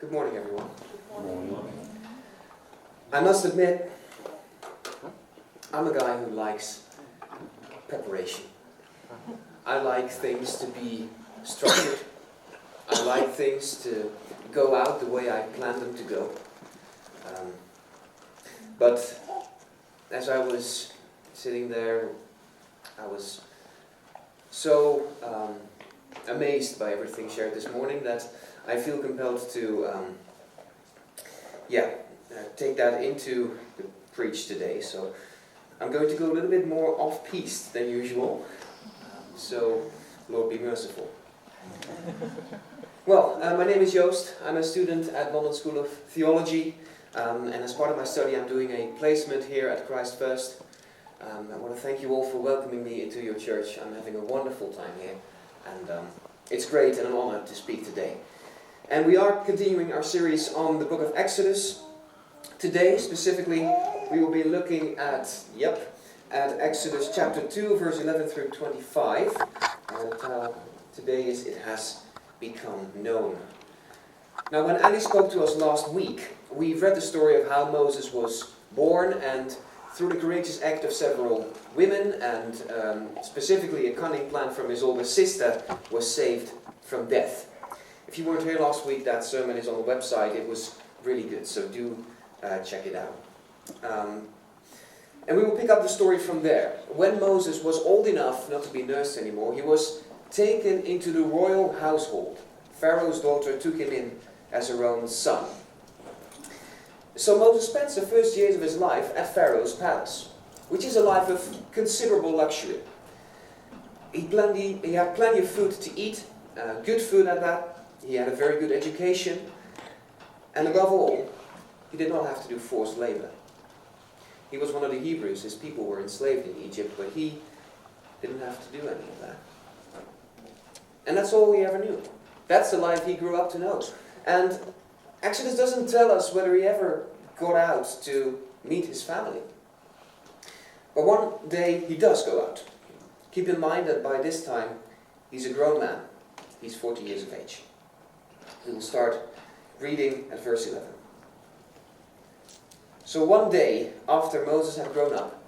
Good morning, everyone. Good morning. I must admit, I'm a guy who likes preparation. I like things to be structured. I like things to go out the way I planned them to go. But as I was sitting there, I was so amazed by everything shared this morning that I feel compelled to take that into the preach today. So I'm going to go a little bit more off-piste than usual. So Lord be merciful. Well, my name is Joost. I'm a student at London School of Theology. And as part of my study, I'm doing a placement here at Christ First. I want to thank you all for welcoming me into your church. I'm having a wonderful time here. And it's great and an honor to speak today. And we are continuing our series on the book of Exodus. Today, specifically, we will be looking at Exodus chapter 2, verse 11 through 25. And today is It Has Become Known. Now, when Ali spoke to us last week, we've read the story of how Moses was born, and through the courageous act of several women, and specifically a cunning plan from his older sister, was saved from death. If you weren't here last week, that sermon is on the website. It was really good, so do check it out. And we will pick up the story from there. When Moses was old enough not to be nursed anymore, he was taken into the royal household. Pharaoh's daughter took him in as her own son. So Moses spends the first years of his life at Pharaoh's palace, which is a life of considerable luxury. He had plenty of food to eat, good food at that. He had a very good education. And above all, he did not have to do forced labor. He was one of the Hebrews. His people were enslaved in Egypt, but he didn't have to do any of that. And that's all he ever knew. That's the life he grew up to know. And Exodus doesn't tell us whether he ever got out to meet his family. But one day he does go out. Keep in mind that by this time he's a grown man. He's 40 years of age. We will start reading at verse 11. So one day, after Moses had grown up,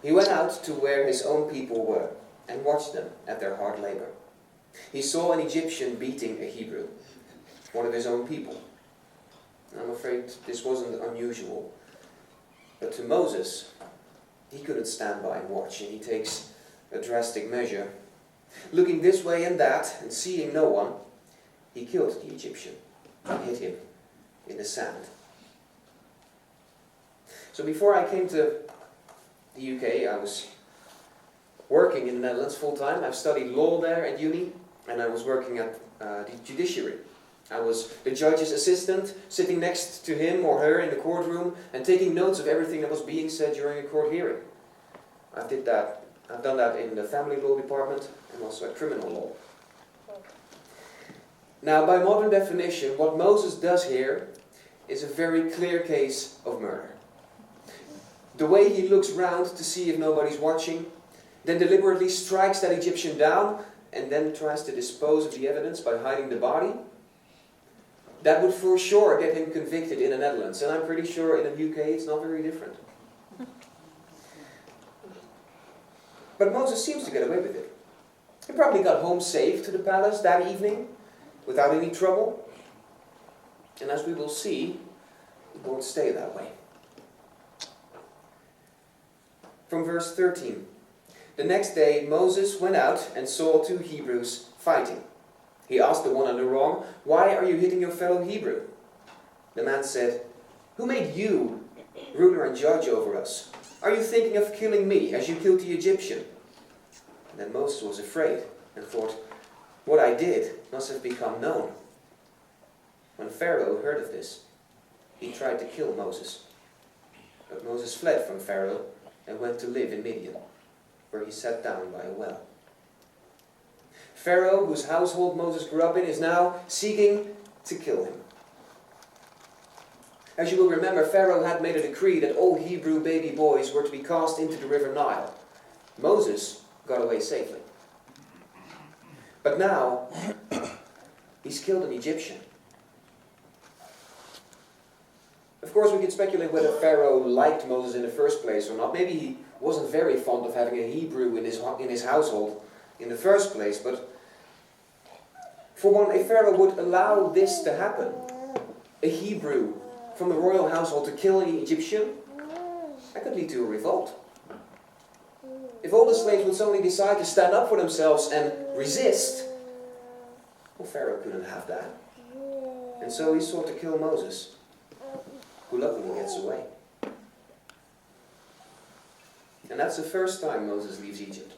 he went out to where his own people were and watched them at their hard labor. He saw an Egyptian beating a Hebrew, one of his own people. I'm afraid this wasn't unusual. But to Moses, he couldn't stand by and watch, and he takes a drastic measure. Looking this way and that, and seeing no one, he killed the Egyptian and hid him in the sand. So before I came to the UK, I was working in the Netherlands full-time. I've studied law there at uni, and I was working at the judiciary. I was the judge's assistant, sitting next to him or her in the courtroom and taking notes of everything that was being said during a court hearing. I've done that in the family law department and also at criminal law. Now, by modern definition, what Moses does here is a very clear case of murder. The way he looks round to see if nobody's watching, then deliberately strikes that Egyptian down, and then tries to dispose of the evidence by hiding the body, that would for sure get him convicted in the Netherlands. And I'm pretty sure in the UK it's not very different. But Moses seems to get away with it. He probably got home safe to the palace that evening, without any trouble. And as we will see, it won't stay that way. From verse 13. The next day Moses went out and saw two Hebrews fighting. He asked the one on the wrong, "Why are you hitting your fellow Hebrew?" The man said, "Who made you ruler and judge over us? Are you thinking of killing me as you killed the Egyptian?" And then Moses was afraid and thought, "What I did must have become known." When Pharaoh heard of this, he tried to kill Moses. But Moses fled from Pharaoh and went to live in Midian, where he sat down by a well. Pharaoh, whose household Moses grew up in, is now seeking to kill him. As you will remember, Pharaoh had made a decree that all Hebrew baby boys were to be cast into the river Nile. Moses got away safely. But now, he's killed an Egyptian. Of course, we could speculate whether Pharaoh liked Moses in the first place or not. Maybe he wasn't very fond of having a Hebrew in his household in the first place, but for one, if Pharaoh would allow this to happen, a Hebrew from the royal household to kill an Egyptian, that could lead to a revolt. If all the slaves would suddenly decide to stand up for themselves and resist, well, Pharaoh couldn't have that. And so he sought to kill Moses, who luckily gets away. And that's the first time Moses leaves Egypt.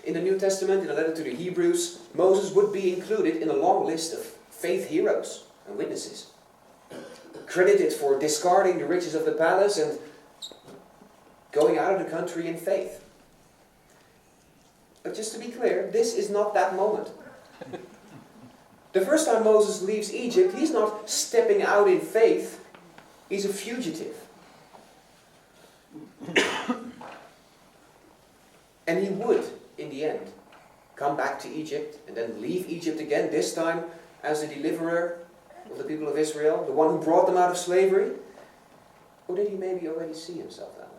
In the New Testament, in a letter to the Hebrews, Moses would be included in a long list of faith heroes and witnesses, credited for discarding the riches of the palace and going out of the country in faith. But just to be clear, this is not that moment. The first time Moses leaves Egypt, he's not stepping out in faith, he's a fugitive. And he would, in the end, come back to Egypt and then leave Egypt again, this time as the deliverer of the people of Israel, the one who brought them out of slavery. Or did he maybe already see himself that way?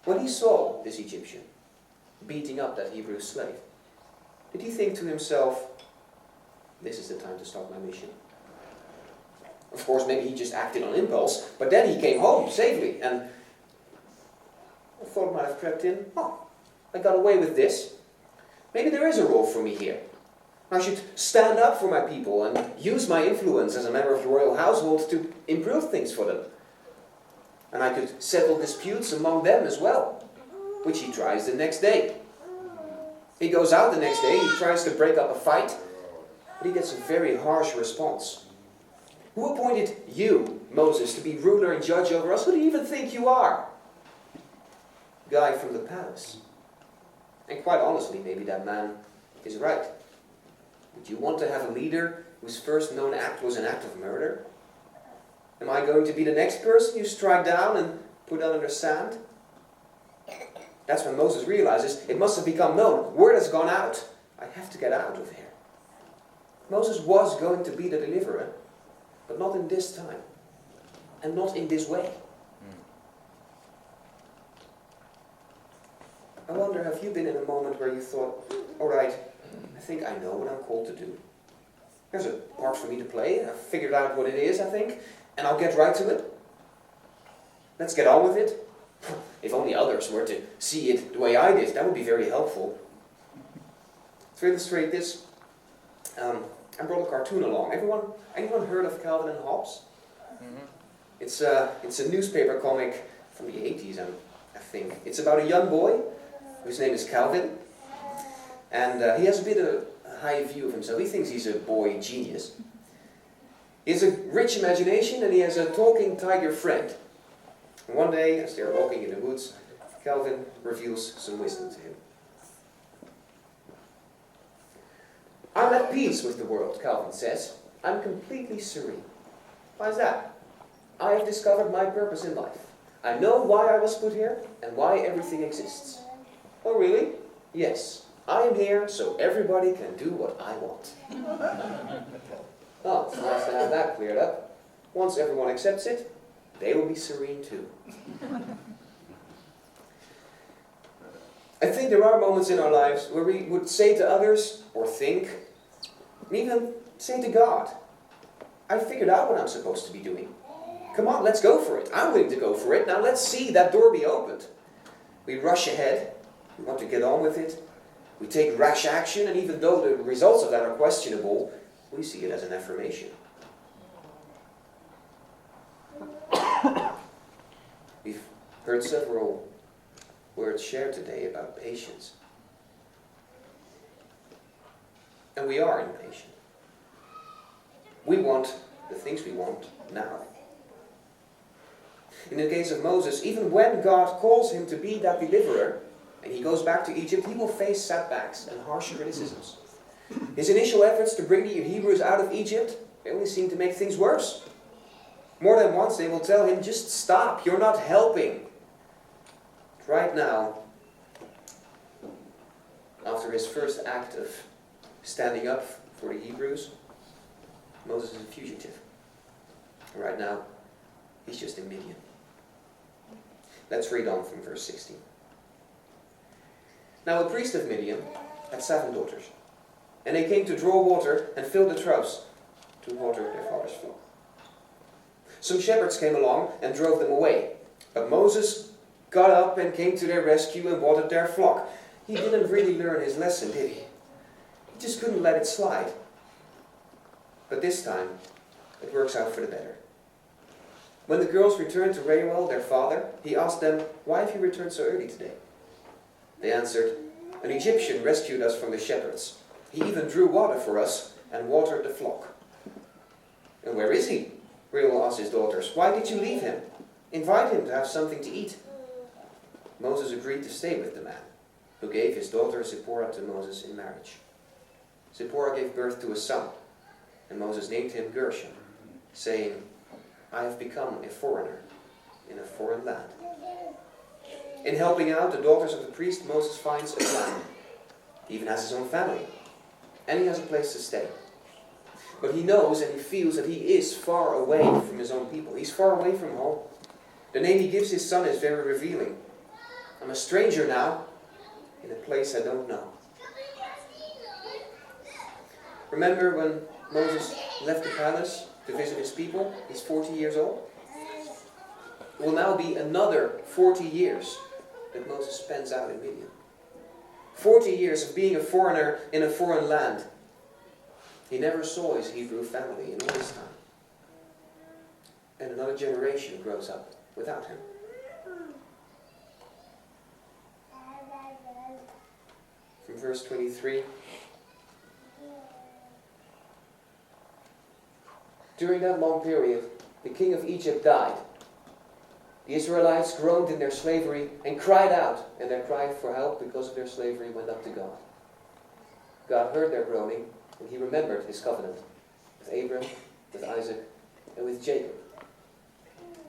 When he saw this Egyptian beating up that Hebrew slave, did he think to himself, this is the time to start my mission? Of course, maybe he just acted on impulse, but then he came home safely, and I thought might have crept in, oh, I got away with this. Maybe there is a role for me here. I should stand up for my people and use my influence as a member of the royal household to improve things for them. And I could settle disputes among them as well, which he tries the next day. He goes out the next day, he tries to break up a fight, but he gets a very harsh response. Who appointed you, Moses, to be ruler and judge over us? Who do you even think you are? Guy from the palace. And quite honestly, maybe that man is right. Would you want to have a leader whose first known act was an act of murder? Am I going to be the next person you strike down and put under sand? That's when Moses realizes it must have become known. Word has gone out. I have to get out of here. Moses was going to be the deliverer, but not in this time. And not in this way. I wonder, have you been in a moment where you thought, all right, I think I know what I'm called to do. There's a part for me to play. I've figured out what it is, I think, and I'll get right to it. Let's get on with it. If only others were to see it the way I did, that would be very helpful. To illustrate this, I brought a cartoon along. Anyone heard of Calvin and Hobbes? Mm-hmm. It's a newspaper comic from the 80s, I think. It's about a young boy whose name is Calvin, and he has a bit of a high view of himself. He thinks he's a boy genius. He has a rich imagination, and he has a talking tiger friend. And one day, as they are walking in the woods, Calvin reveals some wisdom to him. I'm at peace with the world, Calvin says. I'm completely serene. Why is that? I have discovered my purpose in life. I know why I was put here and why everything exists. Oh, really? Yes. I am here so everybody can do what I want. Oh, it's nice to have that cleared up. Once everyone accepts it, they will be serene too. I think there are moments in our lives where we would say to others, or think, and even say to God, I figured out what I'm supposed to be doing. Come on, let's go for it. I'm willing to go for it. Now let's see that door be opened. We rush ahead. We want to get on with it. We take rash action, and even though the results of that are questionable, we see it as an affirmation. We've heard several words shared today about patience. And we are impatient. We want the things we want now. In the case of Moses, even when God calls him to be that deliverer, and he goes back to Egypt, he will face setbacks and harsh criticisms. His initial efforts to bring the Hebrews out of Egypt, they only seem to make things worse. More than once they will tell him, just stop, you're not helping. Right now, after his first act of standing up for the Hebrews, Moses is a fugitive. Right now, he's just in Midian. Let's read on from verse 16. Now a priest of Midian had 7 daughters, and they came to draw water and fill the troughs to water their father's flock. Some shepherds came along and drove them away, but Moses got up and came to their rescue and watered their flock. He didn't really learn his lesson, did he? He just couldn't let it slide. But this time, it works out for the better. When the girls returned to Reuel, their father, he asked them, "Why have you returned so early today?" They answered, "An Egyptian rescued us from the shepherds. He even drew water for us and watered the flock." "And where is he?" Reuel asked his daughters. "Why did you leave him? Invite him to have something to eat." Moses agreed to stay with the man, who gave his daughter Zipporah to Moses in marriage. Zipporah gave birth to a son, and Moses named him Gershom, saying, "I have become a foreigner in a foreign land." In helping out the daughters of the priest, Moses finds a plan. He even has his own family, and he has a place to stay. But he knows and he feels that he is far away from his own people. He's far away from home. The name he gives his son is very revealing. "I'm a stranger now, in a place I don't know." Remember when Moses left the palace to visit his people? He's 40 years old. It will now be another 40 years that Moses spends out in Midian. 40 years of being a foreigner in a foreign land. He never saw his Hebrew family in all his time. And another generation grows up without him. From verse 23. During that long period, the king of Egypt died. The Israelites groaned in their slavery and cried out, and their cry for help because of their slavery went up to God. God heard their groaning, and he remembered his covenant with Abram, with Isaac, and with Jacob.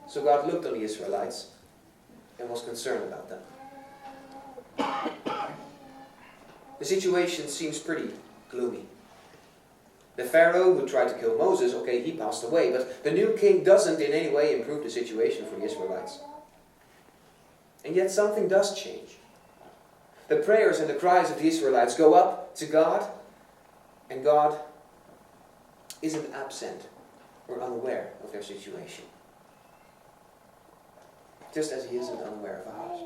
So God looked on the Israelites and was concerned about them. The situation seems pretty gloomy. The Pharaoh who tried to kill Moses, okay, he passed away, but the new king doesn't in any way improve the situation for the Israelites. And yet something does change. The prayers and the cries of the Israelites go up to God, and God isn't absent or unaware of their situation. Just as he isn't unaware of ours.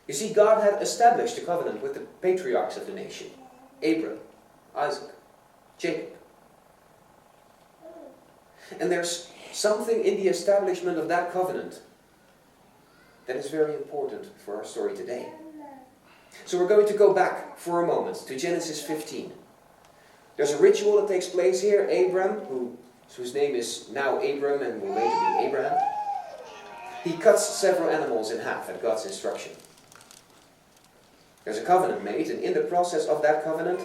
You see, God had established a covenant with the patriarchs of the nation. Abram, Isaac, Jacob. And there's something in the establishment of that covenant that is very important for our story today. So we're going to go back for a moment to Genesis 15. There's a ritual that takes place here. Abram, whose name is now Abram and will later be Abraham, he cuts several animals in half at God's instruction. There's a covenant made, and in the process of that covenant,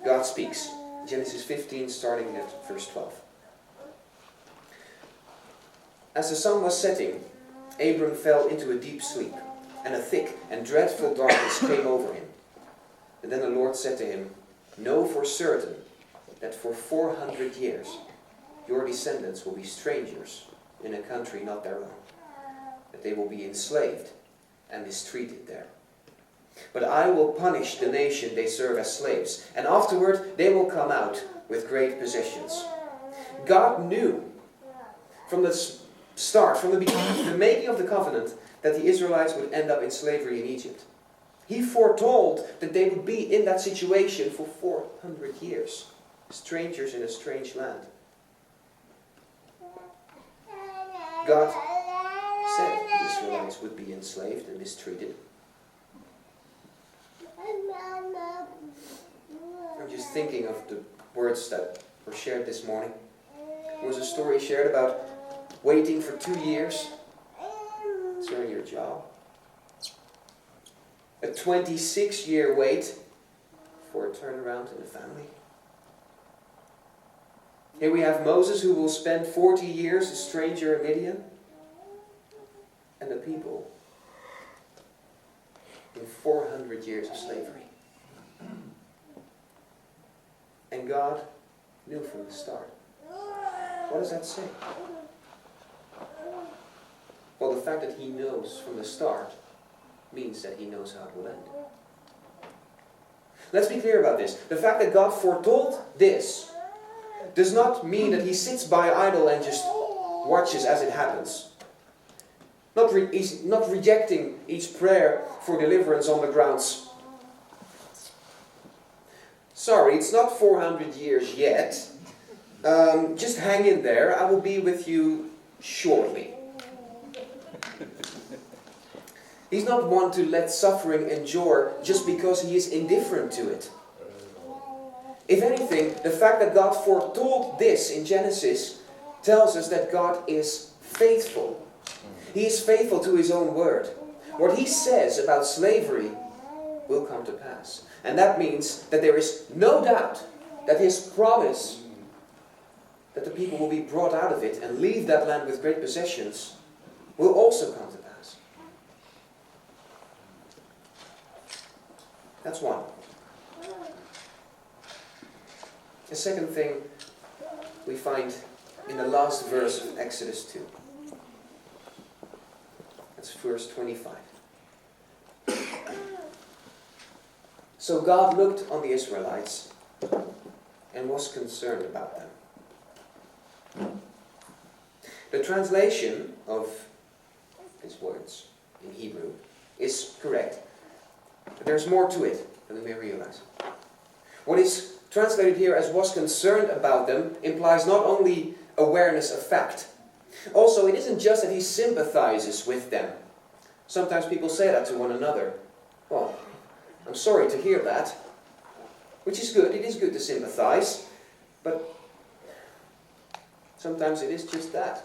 God speaks. Genesis 15, starting at verse 12. As the sun was setting, Abram fell into a deep sleep, and a thick and dreadful darkness came over him. And then the Lord said to him, "Know for certain that for 400 years your descendants will be strangers in a country not their own, that they will be enslaved and mistreated there. But I will punish the nation they serve as slaves, and afterward they will come out with great possessions." God knew from the start, from the beginning, the making of the covenant, that the Israelites would end up in slavery in Egypt. He foretold that they would be in that situation for 400 years, strangers in a strange land. God said the Israelites would be enslaved and mistreated. I'm just thinking of the words that were shared this morning. There was a story shared about waiting for 2 years to earn your job. A 26-year wait for a turnaround in the family. Here we have Moses, who will spend 40 years a stranger in Midian, and the people in 400 years of slavery. And and God knew from the start. What does that say? Well, the fact that he knows from the start means that he knows how it will end. Let's be clear about this. The fact that God foretold this does not mean that he sits by idle and just watches as it happens. He's not rejecting each prayer for deliverance on the grounds, sorry, it's not 400 years yet. Just hang in there. I will be with you shortly. He's not one to let suffering endure just because he is indifferent to it. If anything, the fact that God foretold this in Genesis tells us that God is faithful. He is faithful to his own word. What he says about slavery will come to pass. And that means that there is no doubt that his promise that the people will be brought out of it and leave that land with great possessions will also come to pass. That's one. The second thing we find in the last verse of Exodus 2. That's verse 25. So God looked on the Israelites and was concerned about them. The translation of these words in Hebrew is correct, but there's more to it than we may realize. What is translated here as was concerned about them implies not only awareness of fact. Also, it isn't just that he sympathizes with them. Sometimes people say that to one another. Well, I'm sorry to hear that. Which is good. It is good to sympathize. But sometimes it is just that.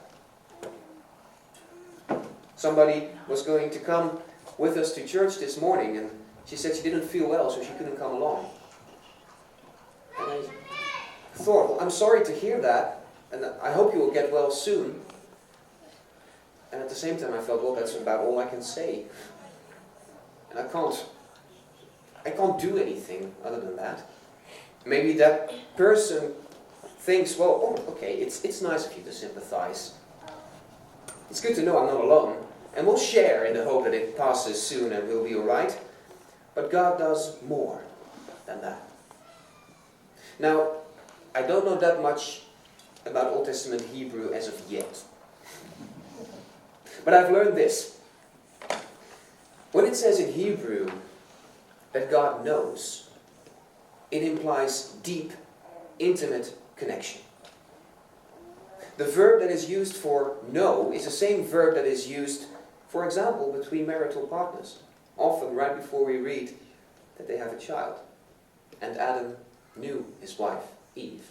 Somebody was going to come with us to church this morning, and she said she didn't feel well, so she couldn't come along. And I thought, well, I'm sorry to hear that, and I hope you will get well soon. And at the same time I felt, well, that's about all I can say. And I can't do anything other than that. Maybe that person thinks, well, oh, okay, it's nice of you to sympathize. It's good to know I'm not alone. And we'll share in the hope that it passes soon and we'll be alright. But God does more than that. Now, I don't know that much about Old Testament Hebrew as of yet. But I've learned this. When it says in Hebrew that God knows, it implies deep, intimate connection. The verb that is used for know is the same verb that is used, for example, between marital partners. Often right before we read that they have a child. And Adam knew his wife, Eve.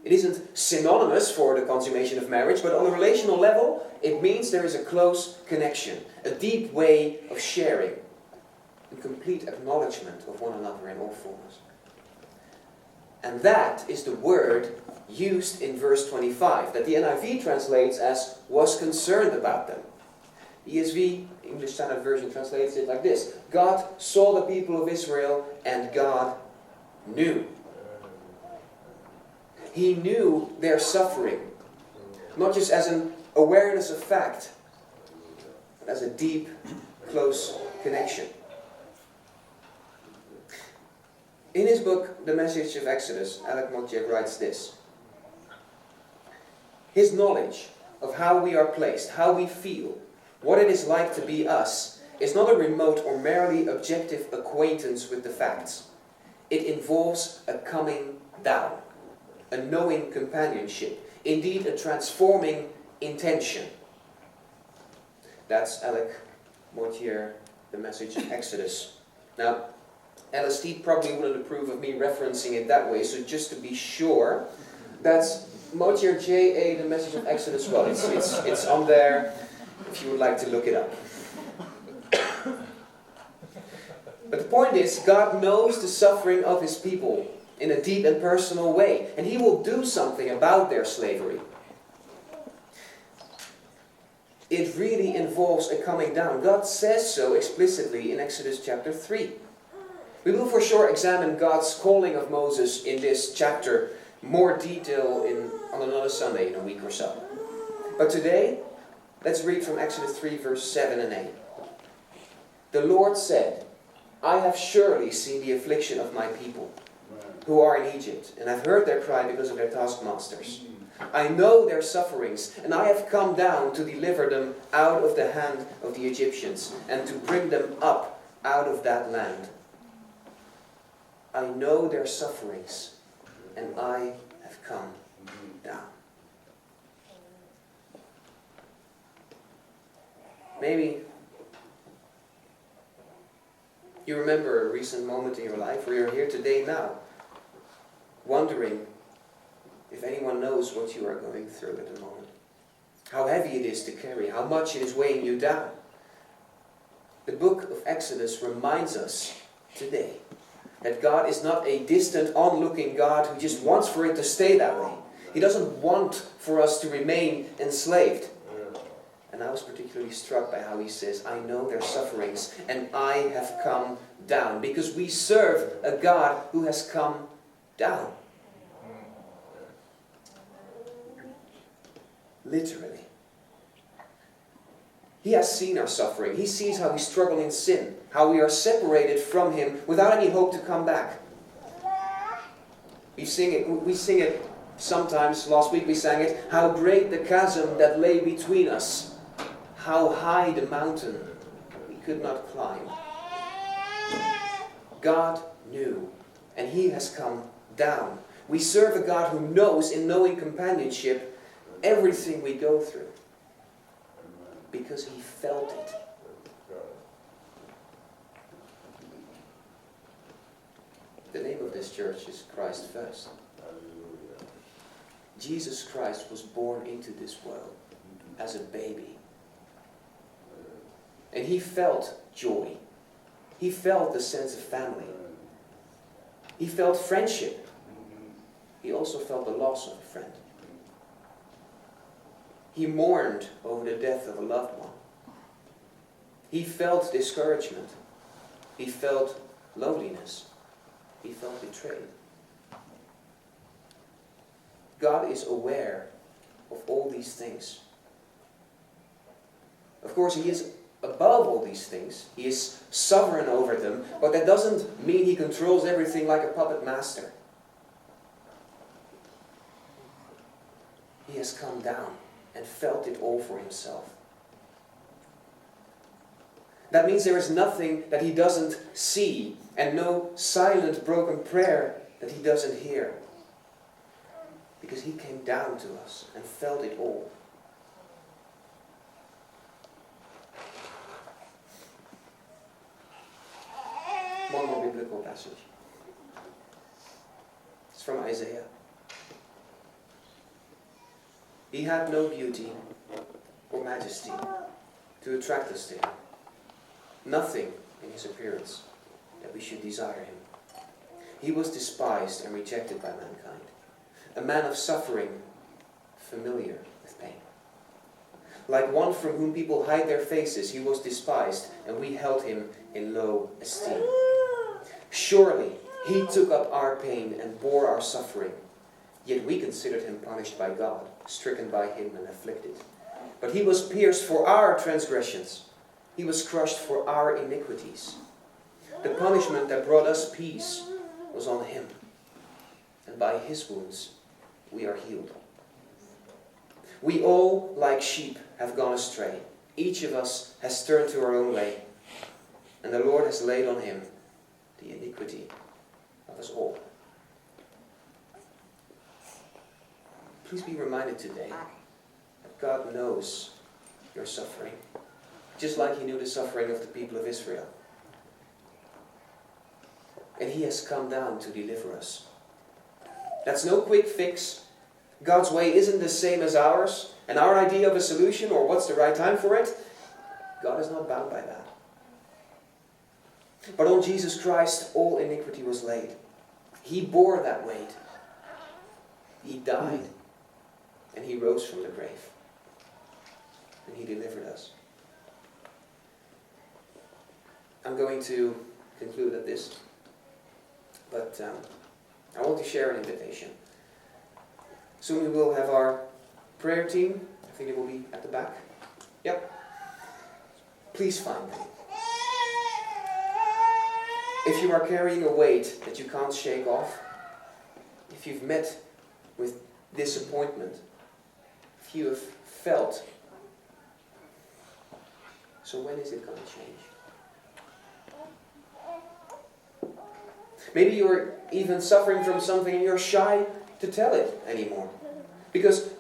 It isn't synonymous for the consummation of marriage, but on a relational level, it means there is a close connection, a deep way of sharing, and complete acknowledgement of one another in all fullness. And that is the word used in verse 25, that the NIV translates as was concerned about them. The ESV, English Standard Version, translates it like this: God saw the people of Israel and God knew. He knew their suffering, not just as an awareness of fact, but as a deep, close connection. In his book, The Message of Exodus, Alec Motjek writes this: his knowledge of how we are placed, how we feel, what it is like to be us, is not a remote or merely objective acquaintance with the facts. It involves a coming down, a knowing companionship, indeed a transforming intention. That's Alec Mortier, The Message of Exodus. Now, LST probably wouldn't approve of me referencing it that way, so just to be sure, that's Mortier J.A., The Message of Exodus. Well, it's on there if you would like to look it up. But the point is, God knows the suffering of his people in a deep and personal way, and he will do something about their slavery. It really involves a coming down. God says so explicitly in Exodus chapter 3. We will for sure examine God's calling of Moses in this chapter more detail on another Sunday in a week or so. But today, let's read from Exodus 3 verse 7 and 8. The Lord said, I have surely seen the affliction of my people who are in Egypt, and I've heard their cry because of their taskmasters. I know their sufferings, and I have come down to deliver them out of the hand of the Egyptians, and to bring them up out of that land. I know their sufferings, and I have come down. Maybe you remember a recent moment in your life, or you're here today now, wondering if anyone knows what you are going through at the moment. How heavy it is to carry, how much it is weighing you down. The book of Exodus reminds us today that God is not a distant, onlooking God who just wants for it to stay that way. He doesn't want for us to remain enslaved. And I was particularly struck by how he says, I know their sufferings, and I have come down. Because we serve a God who has come down. Literally. He has seen our suffering. He sees how we struggle in sin, how we are separated from Him without any hope to come back. We sing it sometimes. Last week we sang it. How great the chasm that lay between us. How high the mountain we could not climb. God knew, and He has come down. We serve a God who knows, in knowing companionship, everything we go through. Because He felt it. The name of this church is Christ First. Jesus Christ was born into this world as a baby. And He felt joy. He felt the sense of family. He felt friendship. He also felt the loss of a friend. He mourned over the death of a loved one. He felt discouragement. He felt loneliness. He felt betrayed. God is aware of all these things. Of course, He is above all these things. He is sovereign over them, but that doesn't mean He controls everything like a puppet master. He has come down and felt it all for Himself. That means there is nothing that He doesn't see, and no silent, broken prayer that He doesn't hear. Because He came down to us and felt it all. One more biblical passage. It's from Isaiah. He had no beauty or majesty to attract us to Him. Nothing in His appearance that we should desire Him. He was despised and rejected by mankind. A man of suffering, familiar with pain. Like one from whom people hide their faces, He was despised, and we held Him in low esteem. Surely He took up our pain and bore our suffering. Yet we considered Him punished by God, stricken by Him and afflicted. But He was pierced for our transgressions. He was crushed for our iniquities. The punishment that brought us peace was on Him. And by His wounds we are healed. We all, like sheep, have gone astray. Each of us has turned to our own way. And the Lord has laid on Him the iniquity of us all. Please be reminded today that God knows your suffering, just like He knew the suffering of the people of Israel. And He has come down to deliver us. That's no quick fix. God's way isn't the same as ours, and our idea of a solution or what's the right time for it, God is not bound by that. But on Jesus Christ, all iniquity was laid. He bore that weight. He died. And He rose from the grave. And He delivered us. I'm going to conclude at this. But I want to share an invitation. Soon we will have our prayer team. I think it will be at the back. Yep. Please find them. If you are carrying a weight that you can't shake off, if you've met with disappointment, if you have felt, so when is it going to change? Maybe you're even suffering from something and you're shy to tell it anymore. Because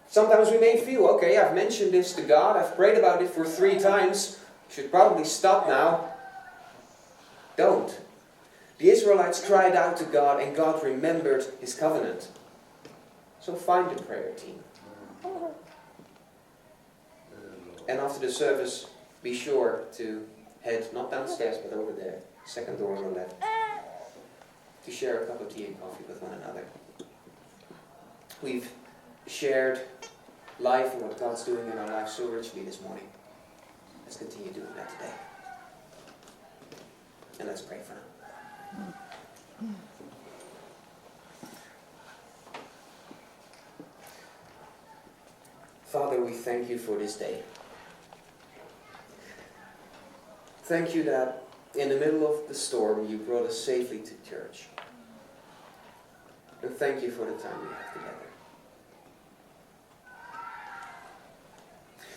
sometimes we may feel, okay, I've mentioned this to God, I've prayed about it for 3 times, should probably stop now. Don't. The Israelites cried out to God and God remembered His covenant. So find a prayer team. And after the service, be sure to head not downstairs but over there, second door on the left, to share a cup of tea and coffee with one another. We've shared life and what God's doing in our lives so richly this morning. Let's continue doing that today. And let's pray for now. Father, we thank you for this day. Thank you that in the middle of the storm you brought us safely to church. And thank you for the time we have together.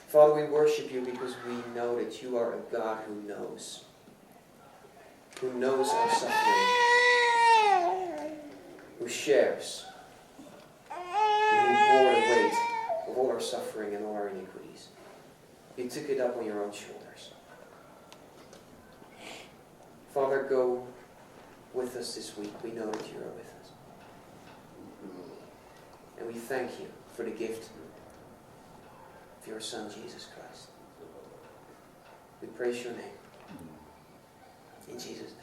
Father, we worship you because we know that you are a God who knows our suffering, who shares, and who bore the weight of all our suffering and all our iniquities. You took it up on your own shoulders. Father, go with us this week. We know that you are with us. And we thank you for the gift of your Son, Jesus Christ. We praise your name. In Jesus' name.